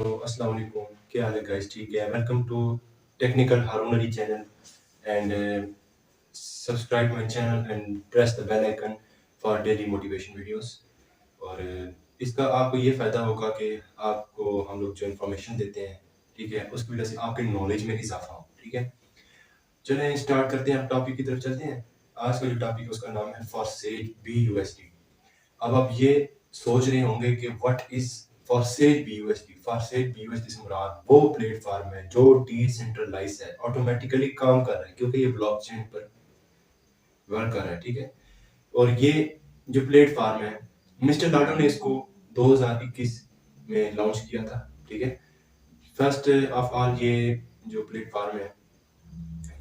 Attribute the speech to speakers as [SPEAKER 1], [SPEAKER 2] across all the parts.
[SPEAKER 1] तो अस्सलाम वालेकुम, क्या हाल है गाइस? ठीक है, welcome to technical Haroon Ali channel and subscribe my channel and press the bell icon for daily motivation videos. और इसका आपको ये फ़ायदा होगा कि आपको हम लोग जो इन्फॉर्मेशन देते हैं, ठीक है, उसकी वजह से आपके नॉलेज में इजाफा हो, ठीक है। चलें स्टार्ट करते हैं, अब टॉपिक की तरफ चलते हैं। आज का जो टॉपिक है उसका नाम है फॉर सेल BUSD। अब आप ये सोच रहे होंगे कि what is for sale BUSD। For sale BUSD से मुराद वो प्लेटफॉर्म है जो डिसेंट्रलाइज है, ऑटोमेटिकली काम कर रहा है क्योंकि ये ब्लॉकचेन पर वर्क कर रहा है, ठीक है। और ये जो प्लेटफॉर्म है, मिस्टर लाडो ने इसको 2021 में लॉन्च किया था, ठीक है। फर्स्ट ऑफ ऑल ये जो प्लेटफॉर्म है,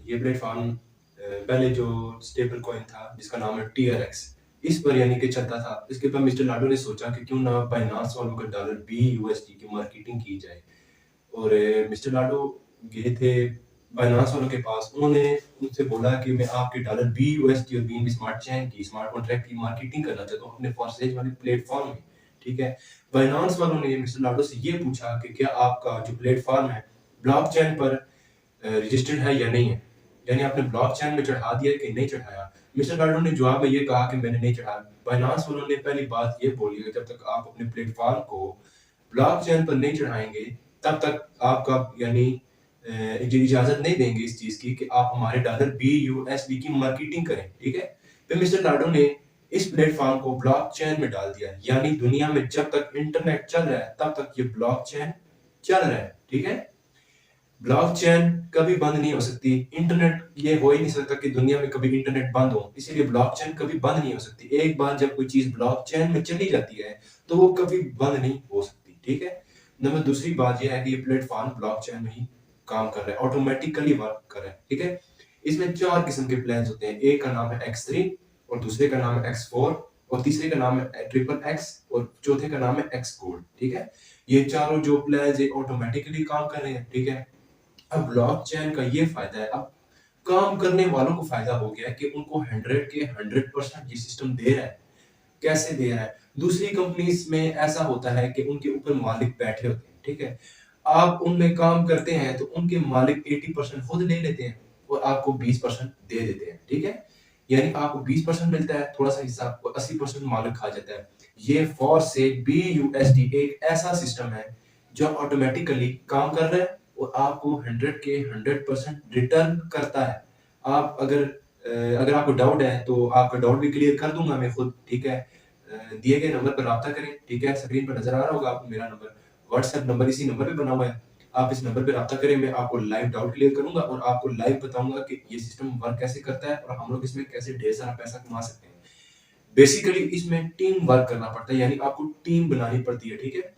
[SPEAKER 1] ये प्लेटफॉर्म पहले जो स्टेबल कॉइन था जिसका नाम है TRX, इस पर यानी कि चलता था। इसके बाद मिस्टर लाडो ने सोचा कि क्यों ना बाइनांस वालों का डॉलर BUSD की मार्केटिंग की जाए। और मिस्टर लाडो गए थे बाइनांस वालों के पास, उन्होंने उनसे बोला कि मैं आपके डॉलर BUSD और BNB स्मार्ट चेन की स्मार्ट कॉन्ट्रैक्ट की मार्केटिंग करना चाहता हूँ अपने फॉरसेज वाले प्लेटफॉर्म में, ठीक है। बाइनांस वालों ने मिस्टर लाडो से ये पूछा कि क्या आपका जो प्लेटफॉर्म है ब्लॉकचेन पर रजिस्टर्ड है या नहीं है, यानी आपने ब्लॉकचेन में चढ़ा दिया कि नहीं चढ़ाया। मिस्टर लाडो ने जवाब में ये कहा कि मैंने नहीं चढ़ाया। बाइनांस वालों ने पहली बात ये बोली कि जब तक आप अपने प्लेटफॉर्म को ब्लॉकचेन पर नहीं चढ़ाएंगे तब तक आपका यानी इजाजत नहीं देंगे इस चीज की कि आप हमारे डॉलर BUSD की मार्केटिंग करें, ठीक है। फिर मिस्टर लाडो ने इस प्लेटफॉर्म को ब्लॉकचेन में डाल दिया, यानी दुनिया में जब तक इंटरनेट चल रहा है तब तक ये ब्लॉकचेन चल रहा है, ठीक है। ब्लॉकचेन कभी बंद नहीं हो सकती। इंटरनेट ये हो ही नहीं सकता कि दुनिया में कभी इंटरनेट बंद हो, इसीलिए ब्लॉकचेन कभी बंद नहीं हो सकती। एक बार जब कोई चीज ब्लॉकचेन में चली जाती है तो वो कभी बंद नहीं हो सकती, ठीक है। नंबर दूसरी बात यह है कि ये प्लेटफॉर्म ब्लॉकचेन में ही काम कर रहा है, ऑटोमेटिकली वर्क कर रहा है, ठीक है। इसमें 4 किस्म के प्लान्स होते हैं। एक का नाम है X3 और दूसरे का नाम है X4 और तीसरे का नाम है ट्रिपल X और चौथे का नाम है X गोल्ड, ठीक है। ये चारों जो प्लान्स है ऑटोमेटिकली काम कर रहे हैं, ठीक है। अब ब्लॉकचेन का ये फायदा है, अब काम करने वालों को फायदा हो गया है कि उनको 100 के 100% ये सिस्टम दे रहा है। कैसे दे रहा है? दूसरी कंपनीज में ऐसा होता है कि उनके ऊपर मालिक बैठे होते हैं, ठीक है। आप उनमें काम करते हैं तो उनके मालिक 80% खुद ले लेते हैं और आपको 20% दे देते हैं, ठीक है। यानी आपको 20% मिलता है, थोड़ा सा हिस्सा आपको 80% मालिक खा जाता है। ये फॉर से BUSD एक ऐसा सिस्टम है जो ऑटोमेटिकली काम कर रहा है और आपको 100 के 100% रिटर्न करता है। आप अगर आपको डाउट है तो आपका डाउट भी क्लियर कर दूंगा मैं खुद, ठीक है। दिए गए नंबर पर राब्ता करें, ठीक है। स्क्रीन पर नजर आ रहा होगा आपको मेरा नंबर, व्हाट्सएप नंबर इसी नंबर पे बना हुआ है। आप इस नंबर पे राब्ता करें, मैं आपको लाइव डाउट क्लियर करूंगा और आपको लाइव बताऊंगा कि ये सिस्टम वर्क कैसे करता है और हम लोग इसमें कैसे ढेर सारा पैसा कमा सकते हैं। बेसिकली इसमें टीम वर्क करना पड़ता है, यानी आपको टीम बनानी पड़ती है, ठीक है।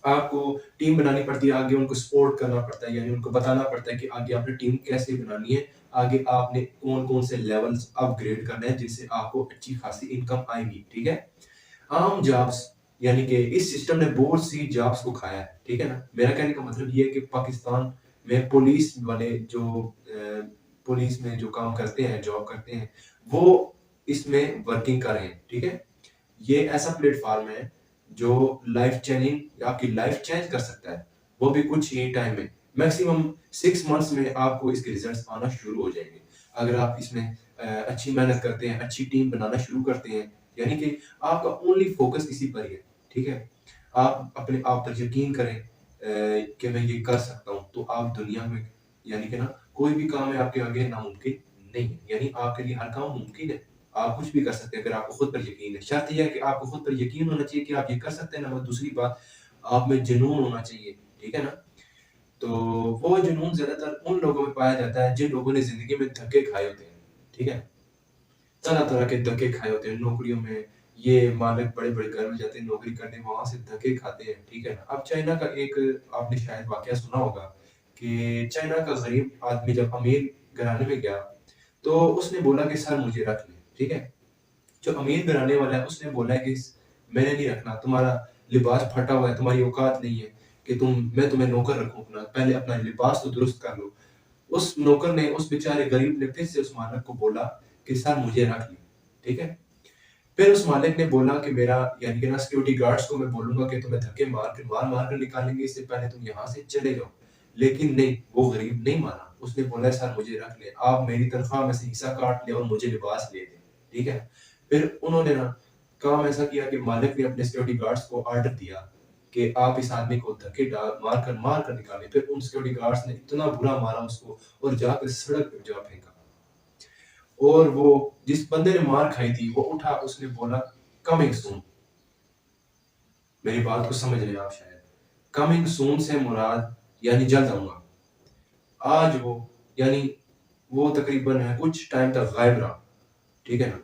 [SPEAKER 1] आपको टीम बनानी पड़ती है, आगे उनको सपोर्ट करना पड़ता है, यानी उनको बताना पड़ता है कि आगे आपने टीम कैसे बनानी है, आगे आपने कौन-कौन से लेवल्स अपग्रेड करने हैं जिनसे आपको अच्छी खासी इनकम आएगी, ठीक है। आम जॉब्स यानी कि इस सिस्टम ने बहुत सी जॉब्स को खाया है, ठीक है ना। मेरा कहने का मतलब ये है कि पाकिस्तान में पुलिस वाले जो पुलिस में जो काम करते हैं, जॉब करते हैं, वो इसमें वर्किंग कर रहे हैं, ठीक है। ये ऐसा प्लेटफॉर्म है जो लाइफ चेंजिंग आपकी लाइफ चेंज कर सकता है, वो भी कुछ ही टाइम में। मैक्सिमम 6 मंथ्स में आपको इसके रिजल्ट्स आना शुरू हो जाएंगे अगर आप इसमें अच्छी मेहनत करते हैं, अच्छी टीम बनाना शुरू करते हैं, यानी कि आपका ओनली फोकस इसी पर ही है, ठीक है। आप अपने आप पर यकीन करें कि मैं ये कर सकता हूँ तो आप दुनिया में यानी कि ना कोई भी काम है आपके आगे नामुमकिन नहीं है, यानी आपके लिए हर काम मुमकिन है। आप कुछ भी कर सकते हैं अगर आपको खुद पर यकीन है। शर्त ये है कि आपको खुद पर यकीन होना चाहिए कि आप ये कर सकते हैं। नंबर दूसरी बात, आप में जुनून होना चाहिए, ठीक है ना। तो वो जुनून ज्यादातर उन लोगों में पाया जाता है जिन लोगों ने जिंदगी में धक्के खाए होते हैं, ठीक है। तरह तरह के धक्के खाए होते हैं नौकरियों में। ये मालिक बड़े बड़े घर में जाते हैं नौकरी करने, वहां से धक्के खाते हैं, ठीक है ना। अब चाइना का एक आपने शायद वाकया सुना होगा कि चाइना का गरीब आदमी जब अमीर घराने में गया तो उसने बोला कि सर मुझे रख ले, ठीक है। जो अमीर घराने वाला है उसने बोला है कि मैंने नहीं रखना, तुम्हारा लिबास फटा हुआ है, तुम्हारी औकात नहीं है कि मैं तुम्हें नौकर रखूं, अपना पहले अपना लिबास तो दुरुस्त कर लो। उस नौकर ने, उस बेचारे गरीब ने फिर से उस मालिक को बोला कि सर मुझे रख ले, ठीक है। फिर उस मालिक ने बोला कि मेरा यानी कि ना सिक्योरिटी गार्ड्स को मैं बोलूंगा कि तुम्हें धक्के मार कर निकालेंगे, इससे पहले तुम यहाँ से चले जाओ। लेकिन नहीं, वो गरीब नहीं माना। उसने बोला सर मुझे रख ले, आप मेरी तनख्वाह में से हिस्सा काट ले और मुझे लिबास ले दे। ठीक है। फिर उन्होंने ना काम ऐसा किया कि मालिक ने अपने सिक्योरिटी गार्ड्स को ऑर्डर दिया कि आप इस आदमी को धक्के मार कर निकालें। फिर उन सिक्योरिटी गार्ड्स ने इतना बुरा मारा उसको और जाकर सड़क पे जा फेंका। और वो जिस बंदे ने मार खाई थी वो उठा, उसने बोला कमिंग सून। मेरी बात को समझ रहे हैं आप शायद। कमिंग सून से मुराद यानी जल्द आऊंगा। आज वो यानी वो तकरीबन है कुछ टाइम तक गायब रहा। ठीक है ना,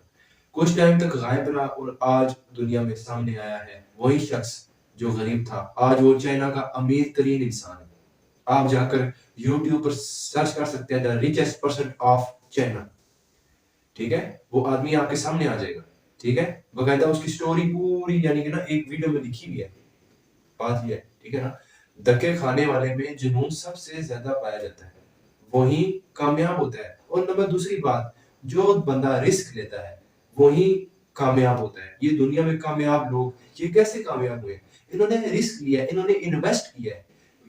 [SPEAKER 1] कुछ टाइम तक गायब रहा और आज दुनिया में सामने आया है वही शख्स जो गरीब था। आज वो चाइना का अमीर तरीन इंसान है। आप जाकर यूट्यूब पर सर्च कर सकते हैं the richest person of China. ठीक है, वो आदमी आपके सामने आ जाएगा। ठीक है, बकायदा उसकी स्टोरी पूरी यानी कि ना एक वीडियो में लिखी हुई है। बात ये है, ठीक है ना, धक्के खाने वाले में जुनून सबसे ज्यादा पाया जाता है, वही कामयाब होता है। और नंबर दूसरी बात, जो बंदा रिस्क लेता है वही कामयाब होता है। ये दुनिया में कामयाब लोग ये कैसे कामयाब हुए? इन्होंने रिस्क लिया, इन्होंने इन्वेस्ट किया है।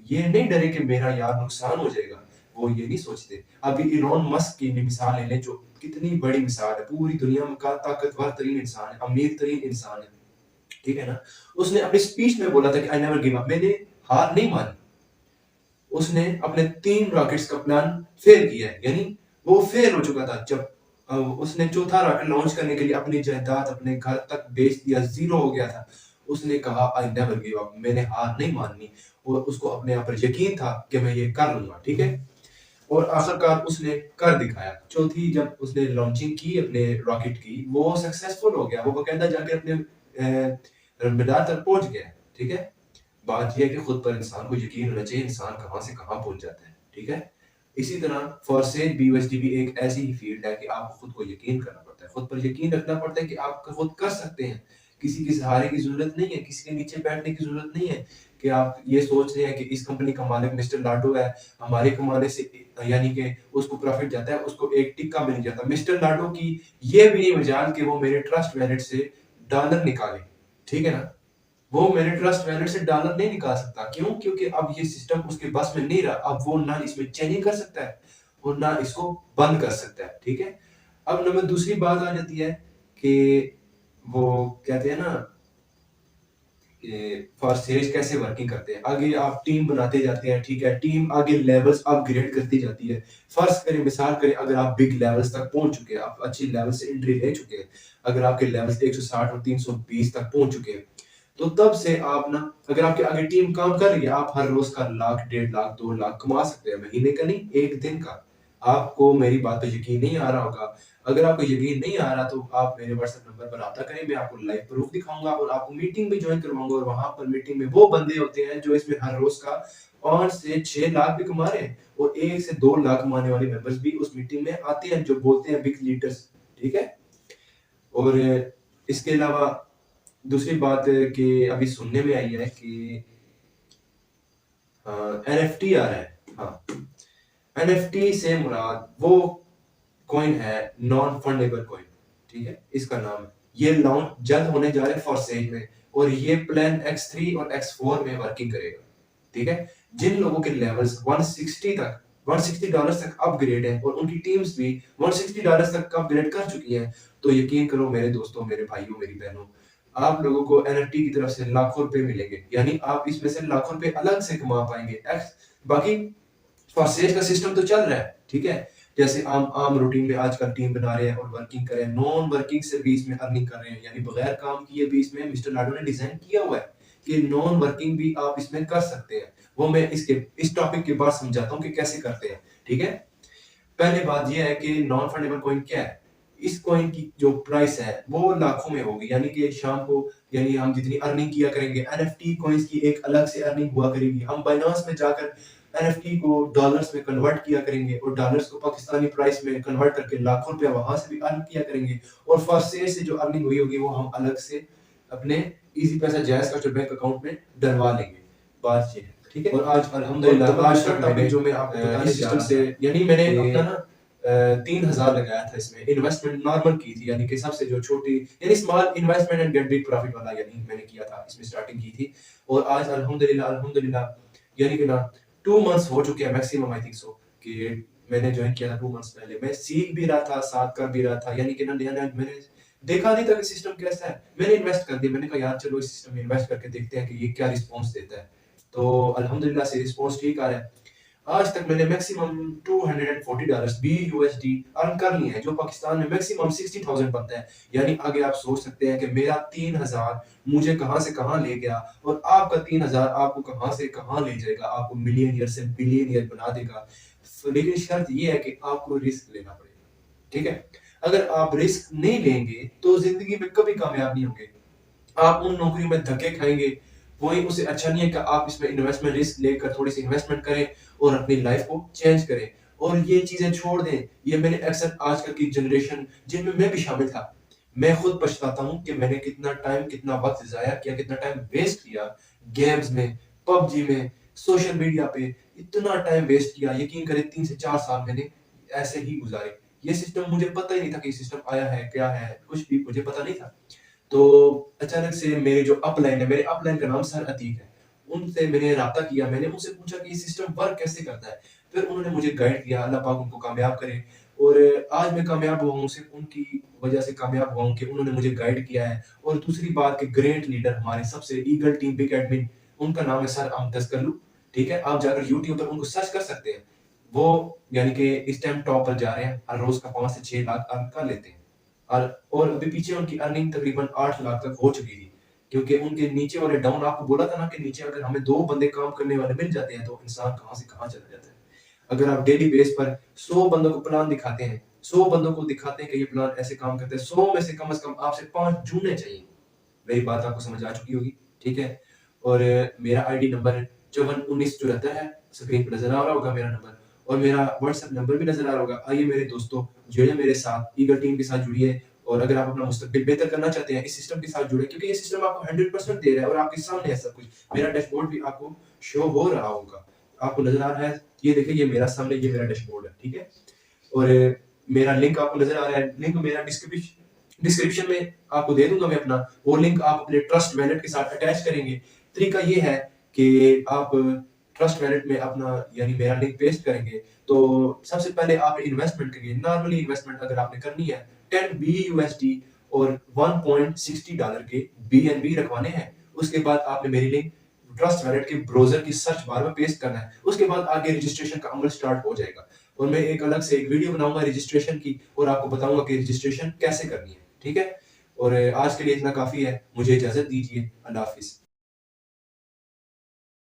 [SPEAKER 1] ये नहीं डरे कि मेरा यार नुकसान हो जाएगा, वो ये नहीं सोचते। अभी इलोन मस्क की मिसाल ले लें, जो कितनी बड़ी मिसाल है, पूरी दुनिया में का ताकतवर तरीन इंसान है, अमीर तरीन इंसान है। ठीक है ना, उसने अपनी स्पीच में बोला था कि आई नेवर गिव अप, मैंने हार नहीं मानी। उसने अपने 3 रॉकेट्स का प्लान फेल किया है, यानी वो फेल हो चुका था। जब उसने चौथा रॉकेट लॉन्च करने के लिए अपनी जायदाद अपने घर तक बेच दिया, जीरो हो गया था। उसने कहा आई नेवर गिव अप, मैंने हार नहीं माननी। और उसको अपने आप पर यकीन था कि मैं ये कर लूंगा। ठीक है, और आखिरकार उसने कर दिखाया। चौथी जब उसने लॉन्चिंग की अपने रॉकेट की, वो सक्सेसफुल हो गया। वो बकायदा जाके अपने मीनार तक पहुंच गया। ठीक है, बात यह है कि खुद पर इंसान को यकीन होना चाहिए, इंसान कहाँ से कहाँ पहुंच जाता है। ठीक है, इसी तरह फॉरसेज बीयूएसडी भी एक ऐसी ही फील्ड है कि आपको खुद को यकीन करना पड़ता है, खुद पर यकीन रखना पड़ता है कि आप खुद कर सकते हैं। किसी के सहारे की जरूरत नहीं है, किसी के नीचे बैठने की जरूरत नहीं है कि आप ये सोच रहे हैं कि इस कंपनी का मालिक मिस्टर लाडो है, हमारे कमाने से यानी कि उसको प्रॉफिट जाता है, उसको एक टिक्का भी नहीं जाता। मिस्टर लाडो की ये भी नहीं मजाल कि वो मेरे ट्रस्ट वैलेट से डॉलर निकाले। ठीक है ना, वो मेरे ट्रस्ट वैलेट से डॉलर नहीं निकाल सकता। क्यों? क्योंकि अब ये सिस्टम उसके बस में नहीं रहा। अब वो ना इसमें चेंजिंग कर सकता है और ना इसको बंद कर सकता है। ठीक है, अब नंबर दूसरी बात आ जाती है कि वो कहते हैं ना फॉरसेज कैसे वर्किंग करते हैं। आगे आप टीम बनाते जाते हैं। ठीक है, टीम आगे लेवल्स अपग्रेड करती जाती है। फर्ज करें, मिसाल करें, अगर आप बिग लेवल्स तक पहुंच चुके हैं, आप अच्छी लेवल से एंट्री ले चुके हैं, अगर आपके लेवल्स 160 और 320 तक पहुंच चुके हैं, तो तब से आप ना, अगर आपके आगे टीम काम कर रही है, आप हर रोज का लाख, 1.5 लाख, 2 लाख कमा सकते हैं, महीने का नहीं, एक दिन का। आपको मेरी बात पे यकीन नहीं आ रहा होगा। अगर आपको यकीन नहीं आ रहा तो आप मेरे व्हाट्सएप नंबर पर रब्ता करें, मैं आपको लाइव प्रूफ दिखाऊंगा और आपको मीटिंग भी ज्वाइन करवाऊंगा। और वहां पर मीटिंग में वो बंदे होते हैं जो इसमें हर रोज का 5 से 6 लाख भी कमा रहे हैं, और 1 से 2 लाख कमाने वाले मेंबर्स भी उस मीटिंग में आते हैं, जो बोलते हैं बिग लीडर्स। ठीक है, और इसके अलावा दूसरी बात कि अभी सुनने में आई है कि एनएफटी आ रहा है। हाँ, एनएफटी से मुराद वो कॉइन है, नॉन फंडेबल कॉइन। ठीक है, इसका नाम है। ये लॉन्च जल्द होने जा रहे हैं फॉरसेज में, और ये प्लान X3 और X4 में वर्किंग करेगा। ठीक है, जिन लोगों के लेवल्स 160 तक, $160 तक अपग्रेड है और उनकी टीम्स भी $160 तक अपग्रेड कर चुकी हैं, तो यकीन करो मेरे दोस्तों, मेरे भाइयों, मेरी बहनों, आप लोगों को एनएफटी की तरफ से लाखों रुपए मिलेंगे। यानी आप इसमें से लाखों रुपए अलग से कमा पाएंगे। बाकी फॉरसेज का सिस्टम तो चल रहा है। ठीक है, जैसे आम आम रूटीन में आजकल टीम बना रहे हैं और वर्किंग कर रहे हैं, नॉन वर्किंग से भी इसमें अर्निंग कर रहे हैं, यानी बगैर काम किए भी इसमें मिस्टर लाडो ने डिजाइन किया हुआ है कि नॉन वर्किंग भी आप इसमें कर सकते हैं। वो मैं इस टॉपिक के बाद समझाता हूँ कि कैसे करते हैं। ठीक है, पहले बात यह है कि नॉन फंडेबल कॉइन क्या है। इस कॉइन की जो प्राइस है वो लाखों में होगी, यानी कि शाम को, यानी हम जितनी अर्निंग किया करेंगे, एनएफटी कॉइन्स की एक अलग से अर्निंग हुआ करेगी। हम बाइनांस में जाकर एनएफटी को डॉलर्स में कन्वर्ट किया करेंगे और डॉलर्स को पाकिस्तानी प्राइस में कन्वर्ट करके लाखों रुपया वहां से भी अर्न किया करेंगे। और फॉरसेज से जो अर्निंग हुई होगी वो हम अलग से अपने इजी पैसा जायज का बैंक अकाउंट में डलवा लेंगे। बात ये है। ठीक है, और आज अल्हम्दुलिल्लाह आज का टॉपिक जो मैं आपको बताने जा रहा हूं, यानी मैंने अपना ना 3000 लगाया था इसमें, इन्वेस्टमेंट नॉर्मल की थी, यानी कि सबसे जो छोटी, यानी small investment and get big profit वाला, यानी मैंने किया था, इसमें स्टार्टिंग की थी। और आज अल्हम्दुलिल्लाह अल्हम्दुलिल्लाह, यानी कि ना 2 मंथ्स हो चुके हैं मैक्सिमम, आई थिंक सो, कि मैंने ज्वाइन किया था 2 मंथ्स पहले। मैं सीख भी रहा था, साथ कर भी रहा था, यानी कि ना नया-नया मैंने देखा नहीं था कि सिस्टम कैसा है। मैंने इन्वेस्ट कर दिया, मैंने कहा यार चलो इस सिस्टम में इन्वेस्ट करके देखते हैं कि ये क्या रिस्पॉन्स देता है। तो अल्हम्दुलिल्लाह से रिस्पॉन्स ठीक आ रहा है। आज तक मैंने मैक्सिमम $240 BUSD अर्न कर लिए हैं, जो पाकिस्तान में मैक्सिमम 60,000 बनता है। यानी आगे आप सोच सकते हैं कि मेरा 3000 मुझे कहाँ से कहाँ ले गया, और आपका 3000 आपको कहाँ से कहाँ ले जाएगा, आपको मिलियनियर से बिलियनियर बना देगा। लेकिन शर्त ये है कि आपको रिस्क लेना पड़ेगा, ठीक है? अगर आप रिस्क नहीं लेंगे तो जिंदगी में कभी कामयाब नहीं होंगे। आप उन नौकरियों में धक्के खाएंगे, वही उससे अच्छा नहीं है कि आप इसमें इन्वेस्टमेंट रिस्क लेकर थोड़ी सी इन्वेस्टमेंट करें और अपनी लाइफ को चेंज करें और ये चीजें छोड़ दें। ये मैंने अक्सर आजकल की जनरेशन, जिनमें मैं भी शामिल था, मैं खुद पछताता हूँ कि मैंने कितना टाइम, कितना वक्त जाया किया, कितना टाइम वेस्ट किया गेम्स में, पबजी में, सोशल मीडिया पे, इतना टाइम वेस्ट किया। यकीन करें 3 से 4 साल मैंने ऐसे ही गुजारे। ये सिस्टम मुझे पता ही नहीं था कि सिस्टम आया है, क्या है, कुछ भी मुझे पता नहीं था। तो अचानक से मेरे जो अपलाइन है, मेरे अपलाइन का नाम सर अतीक है, उनसे मैंने राब्ता किया, मैंने उनसे पूछा कि ये सिस्टम वर्क कैसे करता है? फिर उन्होंने मुझे गाइड किया, अल्लाह पाक उनको कामयाब करे। और आज मैं कामयाब हुआ हूँ, सिर्फ़ उनकी वजह से कामयाब हुआ हूँ कि उन्होंने मुझे गाइड किया है। और दूसरी बात कि ग्रेट लीडर हमारे सबसे ईगल टीम बिग एडमिन, उनका नाम है सर अहमद तस्कल्लू, ठीक है? आप जाकर यूट्यूब पर उनको सर्च कर सकते हैं। वो यानी कि इस टाइम टॉप पर जा रहे हैं, हर रोज़ का 5 से 6 लाख अर्न कर लेते हैं। और अभी पीछे उनकी अर्निंग तकरीबन 8 लाख तक हो चुकी थी। क्योंकि उनके नीचे वाले डाउन, आपको बोला था ना कि नीचे अगर हमें 2 बंदे काम करने वाले मिल जाते हैं तो इंसान कहाँ से कहाँ चला जाता है। अगर आप डेली बेस पर 100 बंदों को प्लान दिखाते हैं, 100 बंदों को दिखाते हैं कि ये प्लान ऐसे काम करता है, 100 में से कम आपसे 5 जुड़ने चाहिए। मेरी बात आपको समझ आ चुकी होगी, ठीक है? और मेरा आईडी नंबर 541974 है, स्क्रीन पे नज़र आ रहा होगा मेरा नंबर, और मेरा व्हाट्सएप नंबर भी नज़र आ रहा होगा। आइए मेरे दोस्तों, जुड़िए मेरे साथ, ईगल टीम के साथ जुड़िए, और अगर आप अपना मुस्तकबिल बेहतर करना चाहते हैं, इस सिस्टम के साथ जुड़े, क्योंकि ये सिस्टम आपको 100% दे रहा है और आपके सामने है सब कुछ। मेरा डैशबोर्ड भी आपको शो हो रहा होगा। आपको नज़र आ रहा है? ये देखिए, ये मेरा सामने, ये मेरा डैशबोर्ड है, ठीक है? और मेरा लिंक आपको नज़र आ रहा है, लिंक मेरा डिस्क्रिप्शन में आपको दे दूँगा मैं अपना, वो लिंक आप अपने ट्रस्ट वैलेट के साथ अटैच करेंगे। तरीका ये है कि आप ट्रस्ट वैलेट में अपना, यानी मेरा लिंक पेस्ट करेंगे, तो सबसे पहले आप इन्वेस्टमेंट करिए। नॉर्मली इन्वेस्टमेंट अगर आपने करनी है 10 BUSD और $1.60 के BNB रखवाने हैं। उसके बाद आपने मेरी लिंक ट्रस्ट वैलेट के ब्राउज़र की सर्च बार में पेस्ट करना है। उसके बाद आगे रजिस्ट्रेशन का अमल स्टार्ट हो जाएगा, और मैं एक अलग से एक वीडियो बनाऊँगा रजिस्ट्रेशन की, और आपको बताऊँगा कि रजिस्ट्रेशन कैसे करनी है, ठीक है? और आज के लिए इतना काफ़ी है, मुझे इजाज़त दीजिए। अल्लाह हाफ़िज़।